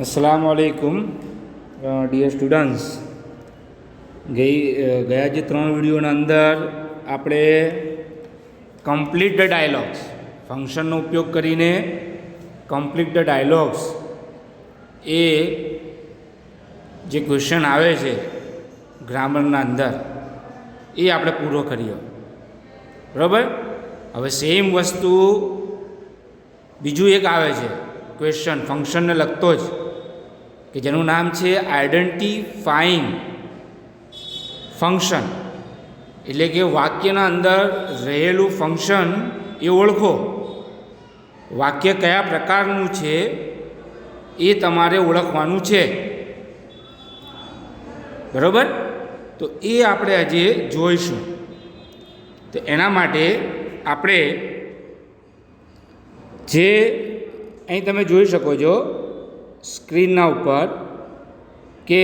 अस्सलामुअलैकुम dear students. ગયા જે 3 વિડીયોના અંદર આપણે કમ્પ્લીટ ધ ડાયલોગ્સ ફંક્શનનો ઉપયોગ કરીને કમ્પ્લીટ ધ ડાયલોગ્સ એ જે ક્વેશ્ચન આવે છે ગ્રામરના અંદર એ આપણે પૂરો કર્યો, બરાબર। હવે સેમ વસ્તુ બીજું એક આવે છે ક્વેશ્ચન ફંક્શનને લગતો જ, કે જેનું નામ છે આઈડેન્ટિફાઈંગ ફંક્શન, એટલે કે વાક્યના અંદર રહેલું ફંક્શન એ ઓળખો, વાક્ય કયા પ્રકારનું છે એ તમારે ઓળખવાનું છે, બરાબર। તો એ આપણે આજે જોઈશું। તો એના માટે આપણે જે અહીં તમે જોઈ શકો છો સ્ક્રીનના ઉપર, કે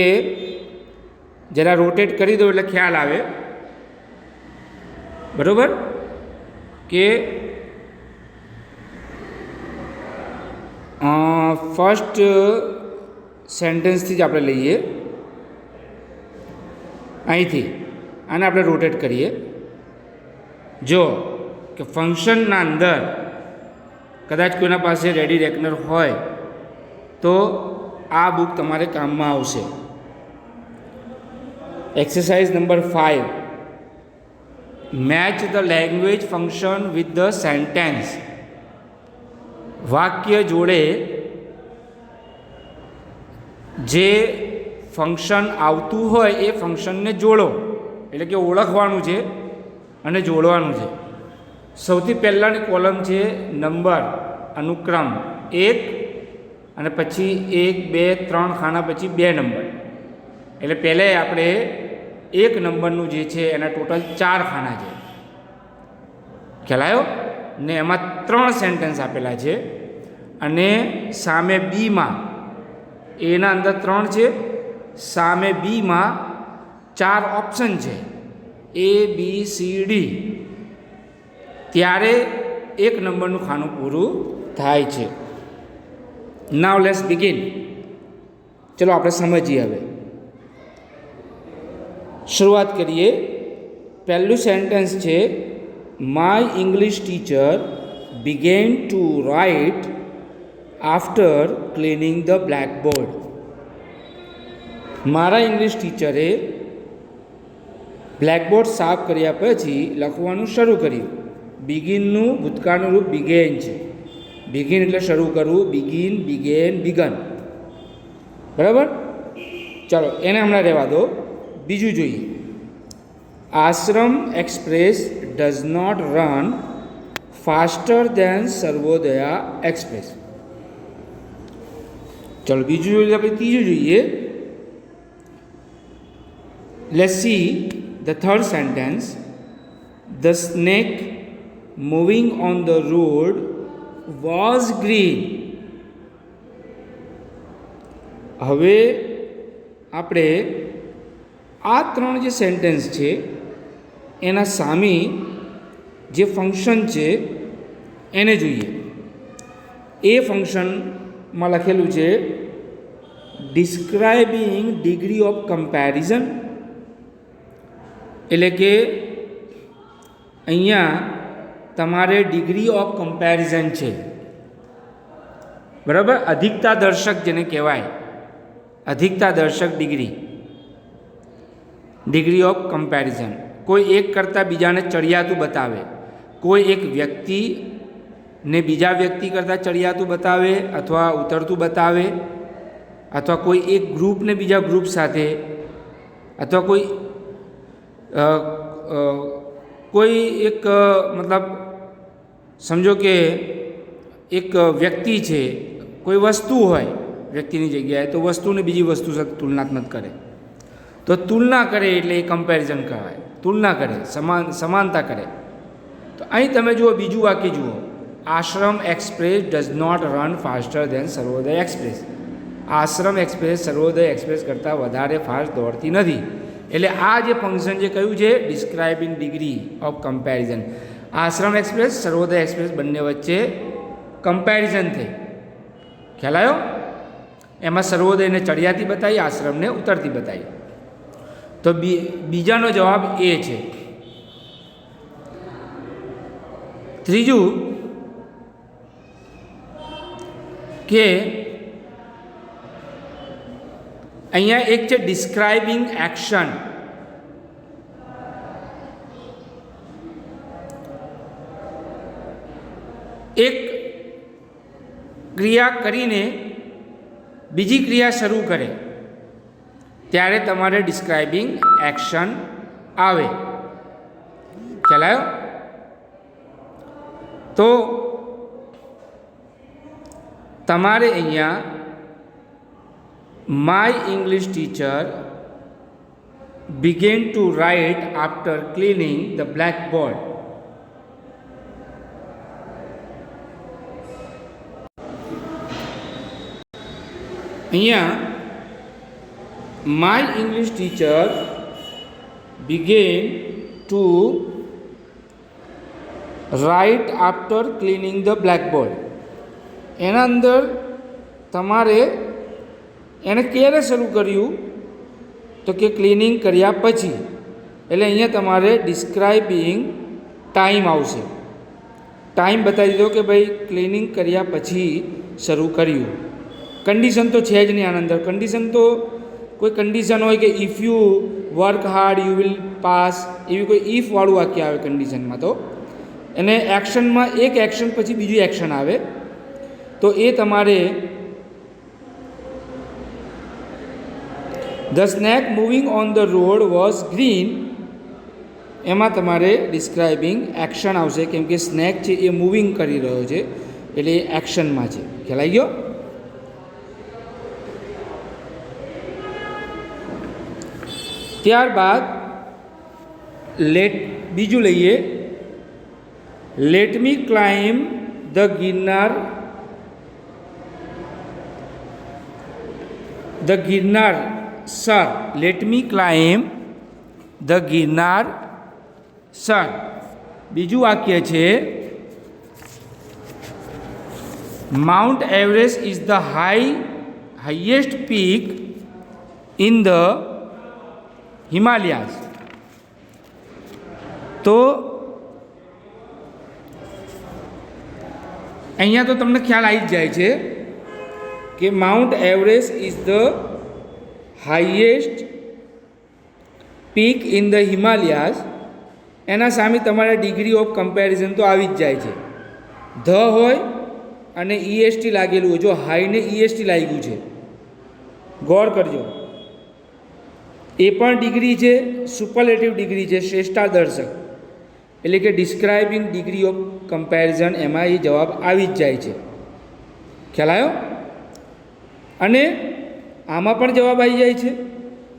જરા રોટેટ કરી દો એટલે ખ્યાલ આવે, બરાબર। કે ફર્સ્ટ સેન્ટેન્સથી જ આપણે લઈએ, અહીંથી આને આપણે રોટેટ કરીએ। જો કે ફંક્શનના અંદર કદાચ કોઈના પાસે રેડી રેકનર હોય તો આ બુક તમારે કામમાં આવશે। Exercise number 5, match the language function with the sentence. વાક્ય જોડે જે ફંક્શન આવતું હોય એ ફંક્શનને જોડો, એટલે કે ઓળખવાનું છે અને જોડવાનું છે। સૌથી પહેલાંની કોલમ છે નંબર, અનુક્રમ 1, અને પછી 1, 2, 3 ખાના પછી 2 નંબર, એટલે પહેલાં આપણે 1 નંબરનું જે છે એના ટોટલ 4 ખાના છે, ખ્યાલ આવ્યો ને? એમાં 3 સેન્ટેન્સ આપેલા છે, અને સામે બીમાં એના અંદર 3 છે, સામે બીમાં 4 ઓપ્શન છે A, B, C, D, ત્યારે 1 નંબરનું ખાનું પૂરું થાય છે। Now let's begin. ચલો આપણે સમજીએ, હવે શરૂઆત કરીએ। પહેલું સેન્ટેન્સ છે, my English teacher began to write after cleaning the blackboard. મારા ઇંગ્લિશ ટીચરે બ્લેકબોર્ડ સાફ કર્યા પછી લખવાનું શરૂ કર્યું। બિગિનનું ભૂતકાળનું રૂપ બિગેન છે, બિગિન એટલે શરૂ કરવું, બિગિન, બિગેન, બિગન, બરાબર। ચાલો એને હમણાં રહેવા દો, બીજું જોઈએ। Ashram express does not run faster than Sarvodaya express. ચલો બીજું જોઈએ, આપણે ત્રીજું જોઈએ। Let's see the third sentence, the snake moving on the road was green. હવે આપણે આ 3 જે સેન્ટેન્સ છે એના સામે જે ફંક્શન છે એને જોઈએ। એ ફંક્શનમાં લખેલું છે ડિસ્ક્રાઇબિંગ ડિગ્રી ઓફ કમ્પેરિઝન, એટલે કે અહીંયા તમારે ડિગ્રી ઓફ કમ્પેરિઝન છે, બરાબર। અધિકતા દર્શક જેને કહેવાય, અધિકતા દર્શક ડિગ્રી ઓફ કમ્પેરિઝન, કોઈ એક કરતાં બીજાને ચડિયાતું બતાવે, કોઈ એક વ્યક્તિને બીજા વ્યક્તિ કરતાં ચડિયાતું બતાવે અથવા ઉતરતું બતાવે, અથવા કોઈ એક ગ્રુપને બીજા ગ્રુપ સાથે, અથવા કોઈ એક મતલબ સમજો કે એક વ્યક્તિ છે, કોઈ વસ્તુ હોય વ્યક્તિની જગ્યાએ, તો વસ્તુને બીજી વસ્તુ સાથે તુલનાત્મક કરે, તો તુલના કરે એટલે એ કમ્પેરિઝન કહેવાય, તુલના કરે, સમાનતા કરે। તો અહીં તમે જુઓ બીજું વાક્ય જુઓ, Ashram express does not run faster than Sarvodaya express. Ashram express Sarvodaya express કરતાં વધારે ફાસ્ટ દોડતી નથી, એટલે આ જે ફંક્શન જે કહ્યું છે describing degree of comparison, Ashram express Sarvodaya express બંને વચ્ચે કમ્પેરિઝન થઈ, ખ્યાલ આવ્યો? એમાં સર્વોદયને ચડિયાતી બતાવી, આશ્રમને ઉતરતી બતાવી. તો બીજાનો જવાબ એ છે. ત્રીજું કે અહીંયા એક છે ડિસ્ક્રાઇબિંગ એક્શન. એક ક્રિયા કરીને બીજી ક્રિયા શરૂ કરે ત્યારે તમારે ડિસ્ક્રાઇબિંગ એક્શન આવે. ખ્યાલ આવ્યો? તો તમારે અહીંયા my English teacher began to write after cleaning the blackboard. અહીંયા my English teacher began to write after cleaning the blackboard. એના અંદર તમારે એને ક્યારે શરૂ કર્યું તો કે ક્લિનિંગ કર્યા પછી. એટલે અહીંયા તમારે ડિસ્ક્રાઇબિંગ ટાઈમ આવશે. ટાઈમ બતાવી દીધો કે ભાઈ ક્લિનિંગ કર્યા પછી શરૂ કર્યું. કન્ડિશન તો છે જ નહીં આના અંદર. કન્ડિશન તો કોઈ કન્ડિશન હોય કે if you work hard you will pass, એવી કોઈ ઇફવાળું વાક્ય આવે કન્ડિશનમાં. તો એને એક્શનમાં એક એક્શન પછી બીજું એક્શન આવે. તો એ તમારે the snake moving on the road was green, એમાં તમારે ડિસ્ક્રાઇબિંગ એક્શન આવશે, કેમ કે સ્નેક છે એ મૂવિંગ કરી રહ્યો છે એટલે એ એક્શનમાં છે. ખ્યાલ આવી ગયો? ત્યારબાદ બીજું લઈએ. Late me climb the Girnar sir. Late me climb the Girnar sir. બીજું વાક્ય છે mount Everest is the highest peak in the Himalayas. તો અહીંયા તો તમને ખ્યાલ આવી જ જાય છે કે mount Everest is the highest peak in the Himalayas. એના સામે તમારે ડિગ્રી ઓફ કમ્પેરિઝન તો આવી જ જાય છે. ધ હોય અને EST લાગેલું હોય. જો હાઈને EST લાગ્યું છે, ગૌર કરજો. એ પણ ડિગ્રી છે, સુપરલેટિવ ડિગ્રી છે, શ્રેષ્ઠાદર્શક, એટલે કે ડિસ્ક્રાઇબિંગ ડિગ્રી ઓફ કમ્પેરિઝન. એમાં એ જવાબ આવી જ જાય છે. ખ્યાલ આવ્યો? અને આમાં પણ જવાબ આવી જાય છે.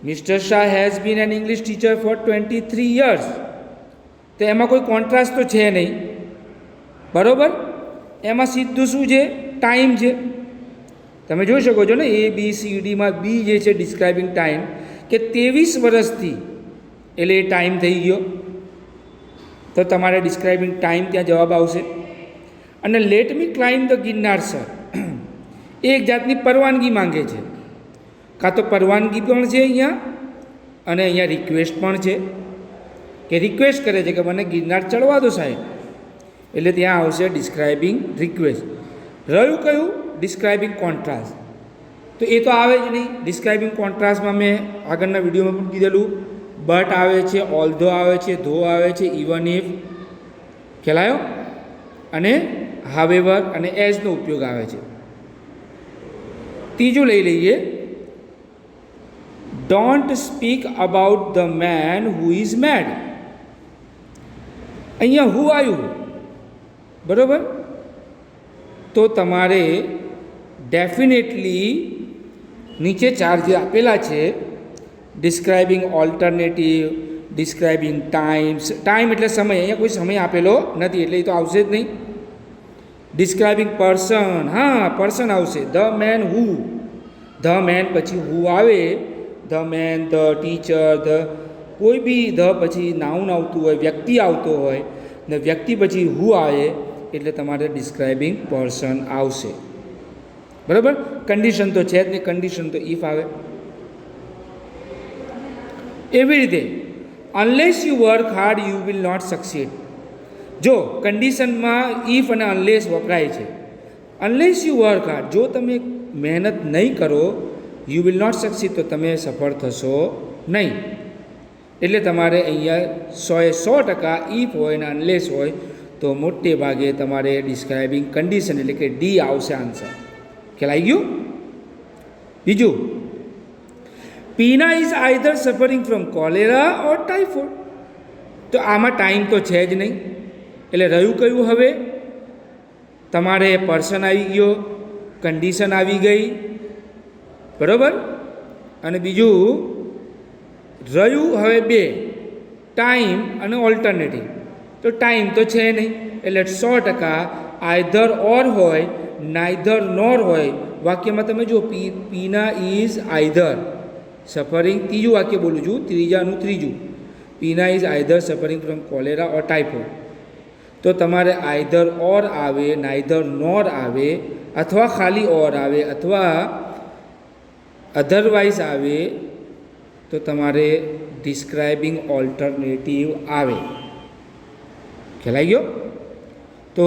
Mister Shah has been N English teacher four 23 years. તો એમાં કોઈ કોન્ટ્રાસ્ટ તો છે નહીં, બરાબર? એમાં સીધું શું છે? ટાઈમ છે. તમે જોઈ શકો છો ને ABCDમાં બી જે છે ડિસ્ક્રાઇબિંગ ટાઈમ, કે 23 વર્ષથી, એટલે એ ટાઈમ થઈ ગયો. તો તમારે ડિસ્ક્રાઇબિંગ ટાઈમ ત્યાં જવાબ આવશે. અને let me climb the Girnar sir, એ એક જાતની પરવાનગી માંગે છે. કાં તો પરવાનગી પણ છે અહીંયા, અને અહીંયા રિક્વેસ્ટ પણ છે, કે રિક્વેસ્ટ કરે છે કે મને ગિરનાર ચડવા દો સાહેબ. એટલે ત્યાં આવશે ડિસ્ક્રાઇબિંગ રિક્વેસ્ટ. રહ્યું કયું? Describing contrast. તો એ તો આવે જ નહીં. ડિસ્ક્રાઇબિંગ કોન્ટ્રાસ્ટમાં મેં આગળના વિડીયોમાં પણ કીધેલું, બટ આવે છે, ઓલ્ધો આવે છે, ધો આવે છે, ઇવન ઇફ. ખ્યાલ આવ્યો? અને હાવેવર અને એઝનો ઉપયોગ આવે છે. ત્રીજું લઈ લઈએ. Don't speak about the man who is made. અહીંયા હુ આવ્યું, બરાબર? તો તમારે ડેફિનેટલી નીચે ચાર જે આપેલા છે, describing alternative, describing times. Time એટલે સમય, અહીંયા કોઈ સમય આપેલો નથી એટલે એ તો આવશે જ નહીં. ડિસ્ક્રાઇબિંગ પર્સન, હા પર્સન આવશે. The man who, the man પછી હુ આવે. The man, the teacher, the કોઈ બી ધ પછી નાઉન આવતું હોય, વ્યક્તિ આવતો હોય ને વ્યક્તિ પછી હુ આવે એટલે તમારે ડિસ્ક્રાઇબિંગ પર્સન આવશે, બરાબર? કન્ડિશન તો છે જ નહીં, કન્ડિશન તો ઇફ આવે. એવી રીતે unless you work hard you will not succeed. જો કન્ડિશનમાં ઇફ અને અનલેસ વપરાય છે. અનલેસ યુ વર્ક હાર્ડ, જો તમે મહેનત નહીં કરો, યુ વિલ નોટ સક્સીડ, તો તમે સફળ થશો નહીં. એટલે તમારે અહીંયા 100% ઇફ હોય અને અનલેસ હોય તો મોટે ભાગે તમારે ડિસ્ક્રાઇબિંગ કન્ડિશન એટલે કે ડી આવશે આન્સર. ખ્યાલ આવી ગયું? બીજું, Peena is either suffering from cholera or typhoid. તો આમાં ટાઈમ તો છે જ નહીં, એટલે રહ્યું કયું હવે? તમારે પર્સન આવી ગયો, કન્ડિશન આવી ગઈ, બરાબર, અને બીજું રહ્યું હવે બે, ટાઈમ અને ઓલ્ટરનેટિવ. તો ટાઈમ તો છે નહીં, એટલે 100% આઈધર ઓર હોય, નાઈધર નોર હોય. વાક્યમાં તમે જો પીના ઇઝ આઈધર સફરિંગ, ત્રીજું વાક્ય બોલું છું, ત્રીજાનું ત્રીજું, Peena is either suffering from cholera or typhoid. તો તમારે આઈધર ઓર આવે, નાઈધર નોર આવે, અથવા ખાલી ઓર આવે, અથવા અધરવાઇઝ આવે, તો તમારે ડિસ્ક્રાઇબિંગ ઓલ્ટરનેટિવ આવે. ખ્યાલ ગયો? તો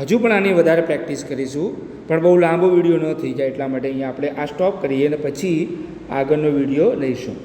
હજુ પણ આની વધારે પ્રેક્ટિસ કરીશું, પણ બહુ લાંબો વિડીયો ન થઈ જાય એટલા માટે અહીંયા આપણે આ સ્ટોપ કરીએ અને પછી આગળનો વિડીયો લઈશું.